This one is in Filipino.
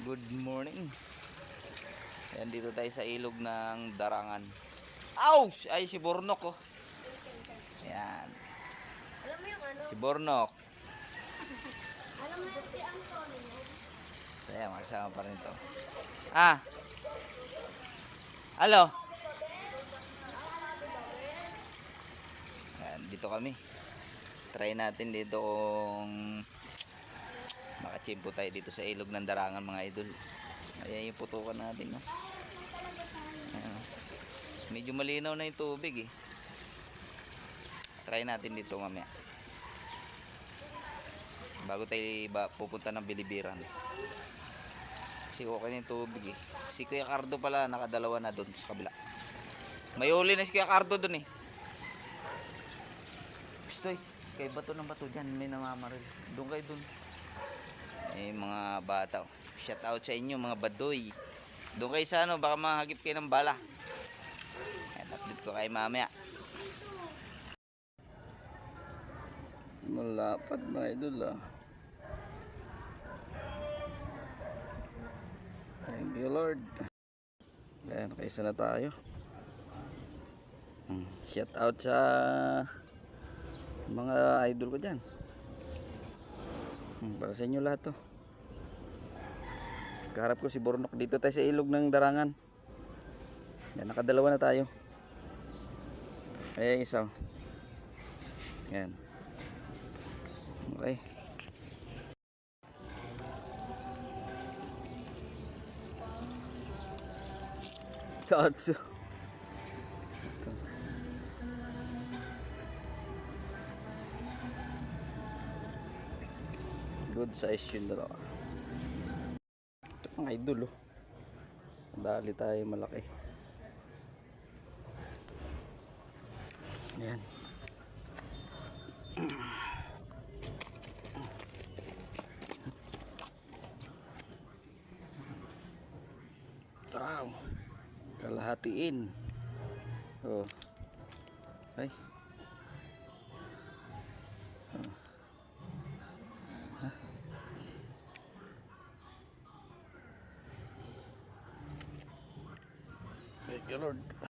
Good morning. Ayan, dito tayo sa ilog ng Darangan. Ouch! Ay, si Bornok oh. Ayan. Alam mo yung ano? Si Bornok. Alam mo si Antonio? So, ayan, makasama pa rin to. Ah! Alo? Ayan, dito kami. Try natin dito kung makachimpo tayo dito sa ilog ng Darangan, mga idol. Ayan yung putukan natin, no? Ayan, oh. Medyo malinaw na yung tubig eh. Try natin dito mamaya. Bago tayo pupunta ng Bilibiran. Kasi okay na yung tubig eh. Si Kuya Cardo pala nakadalawa na doon sa kabila. May uli na si Kuya Cardo doon eh. Pistoy, kay bato ng bato dyan. May namamaril. Doon kayo doon. Eh mga bata. Shout out sa inyo mga badoy. Doon kayo sa ano, baka mahagip kayo ng bala. Ayan, update ko kayo mamaya. Malapad mga idol ah. Thank you Lord. Ayan, kaisa na tayo. Shout out sa mga idol ko dyan. Para sa inyo lahat to. Kaharap ko si Bornok. Dito tayo sa ilog ng Darangan. Yan, nakadalawa na tayo. Ayan isa. Yan. Okay. Tatsu. Good size yun dalawa. Ito pang idol oh. Dali tayo malaki. Ayan. Wow. Kalahatiin. Oh. Ay. Oh. Thank you Lord.